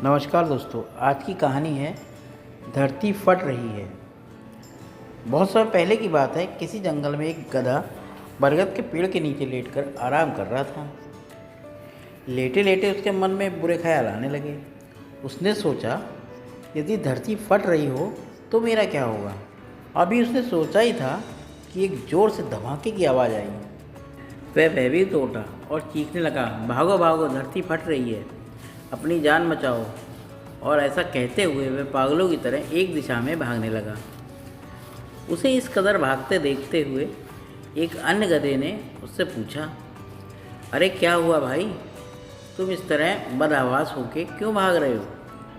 नमस्कार दोस्तों, आज की कहानी है धरती फट रही है। बहुत समय पहले की बात है। किसी जंगल में एक गधा बरगद के पेड़ के नीचे लेटकर आराम कर रहा था। लेटे लेटे उसके मन में बुरे ख्याल आने लगे। उसने सोचा, यदि धरती फट रही हो तो मेरा क्या होगा। अभी उसने सोचा ही था कि एक जोर से धमाके की आवाज़ आई। वह भयभीत उठा और चीखने लगा, भागो भागो, धरती फट रही है, अपनी जान बचाओ। और ऐसा कहते हुए वह पागलों की तरह एक दिशा में भागने लगा। उसे इस कदर भागते देखते हुए एक अन्य गधे ने उससे पूछा, अरे क्या हुआ भाई, तुम इस तरह बदहवास होके क्यों भाग रहे हो।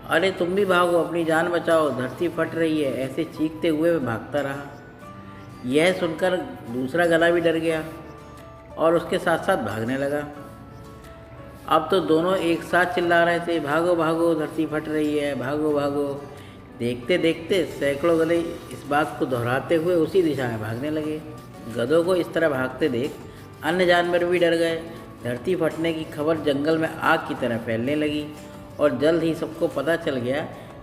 अरे तुम भी भागो, अपनी जान बचाओ, धरती फट रही है। ऐसे चीखते हुए वह भागता रहा। यह सुनकर दूसरा गधा भी डर गया और उसके साथ साथ भागने लगा। अब तो दोनों एक साथ चिल्ला रहे थे, भागो भागो, धरती फट रही है, भागो भागो। देखते देखते सैकड़ों गधे इस बात को दोहराते हुए उसी दिशा में भागने लगे। गधों को इस तरह भागते देख अन्य जानवर भी डर गए। धरती फटने की खबर जंगल में आग की तरह फैलने लगी और जल्द ही सबको पता चल गया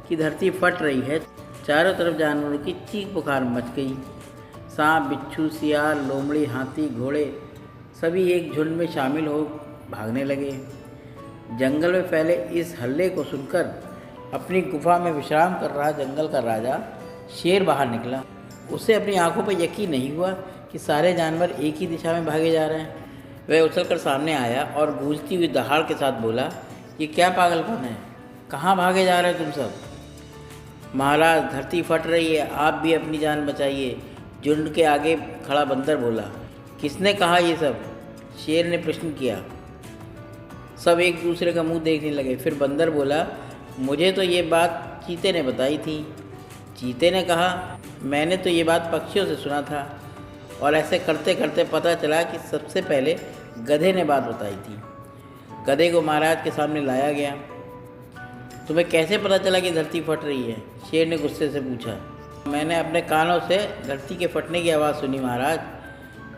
कि धरती फट रही है। चारों तरफ जानवरों की चीख पुकार मच गई। सांप, बिच्छू, सियार, लोमड़ी, हाथी, घोड़े सभी एक झुंड में शामिल हो भागने लगे। जंगल में फैले इस हल्ले को सुनकर अपनी गुफा में विश्राम कर रहा जंगल का राजा शेर बाहर निकला। उसे अपनी आंखों पर यकीन नहीं हुआ कि सारे जानवर एक ही दिशा में भागे जा रहे हैं। वह उछलकर सामने आया और गूंजती हुई दहाड़ के साथ बोला, ये क्या पागलपन है, कहाँ भागे जा रहे हो तुम सब। महाराज, धरती फट रही है, आप भी अपनी जान बचाइए, झुंड के आगे खड़ा बंदर बोला। किसने कहा ये सब, शेर ने प्रश्न किया। सब एक दूसरे का मुंह देखने लगे। फिर बंदर बोला, मुझे तो ये बात चीते ने बताई थी। चीते ने कहा, मैंने तो ये बात पक्षियों से सुना था। और ऐसे करते करते पता चला कि सबसे पहले गधे ने बात बताई थी। गधे को महाराज के सामने लाया गया। तुम्हें कैसे पता चला कि धरती फट रही है, शेर ने गुस्से से पूछा। मैंने अपने कानों से धरती के फटने की आवाज़ सुनी महाराज,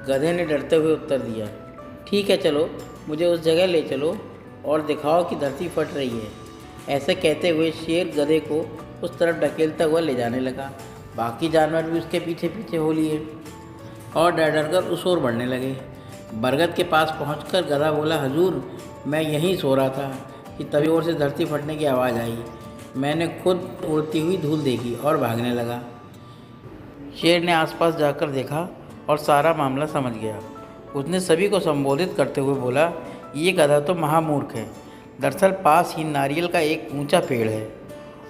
गधे ने डरते हुए उत्तर दिया। ठीक है, चलो मुझे उस जगह ले चलो और दिखाओ कि धरती फट रही है। ऐसे कहते हुए शेर गधे को उस तरफ ढकेलता हुआ ले जाने लगा। बाकी जानवर भी उसके पीछे पीछे हो लिए और डर डर कर उस ओर बढ़ने लगे। बरगद के पास पहुंचकर गधा बोला, हजूर, मैं यहीं सो रहा था कि तभी ओर से धरती फटने की आवाज़ आई। मैंने खुद उड़ती हुई धूल देखी और भागने लगा। शेर ने आसपास जाकर देखा और सारा मामला समझ गया। उसने सभी को संबोधित करते हुए बोला, ये गधा तो महामूर्ख है। दरअसल पास ही नारियल का एक ऊंचा पेड़ है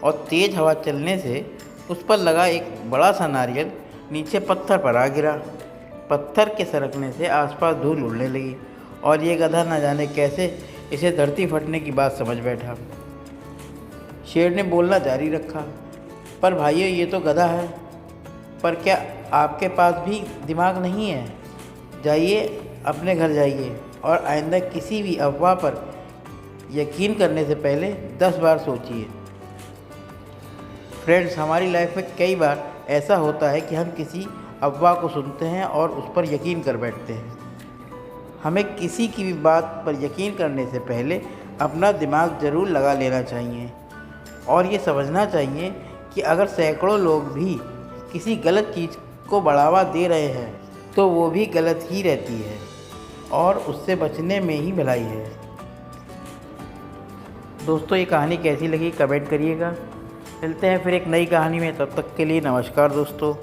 और तेज़ हवा चलने से उस पर लगा एक बड़ा सा नारियल नीचे पत्थर पर आ गिरा। पत्थर के सरकने से आसपास धूल उड़ने लगी और ये गधा न जाने कैसे इसे धरती फटने की बात समझ बैठा। शेर ने बोलना जारी रखा, पर भाइयों, ये तो गधा है, पर क्या आपके पास भी दिमाग नहीं है। जाइए, अपने घर जाइए और आइंदा किसी भी अफवाह पर यकीन करने से पहले 10 बार सोचिए। फ्रेंड्स, हमारी लाइफ में कई बार ऐसा होता है कि हम किसी अफवाह को सुनते हैं और उस पर यकीन कर बैठते हैं। हमें किसी की भी बात पर यकीन करने से पहले अपना दिमाग ज़रूर लगा लेना चाहिए और ये समझना चाहिए कि अगर सैकड़ों लोग भी किसी गलत चीज़ को बढ़ावा दे रहे हैं तो वो भी गलत ही रहती है और उससे बचने में ही भलाई है। दोस्तों, ये कहानी कैसी लगी कमेंट करिएगा। मिलते हैं फिर एक नई कहानी में, तब तक के लिए नमस्कार दोस्तों।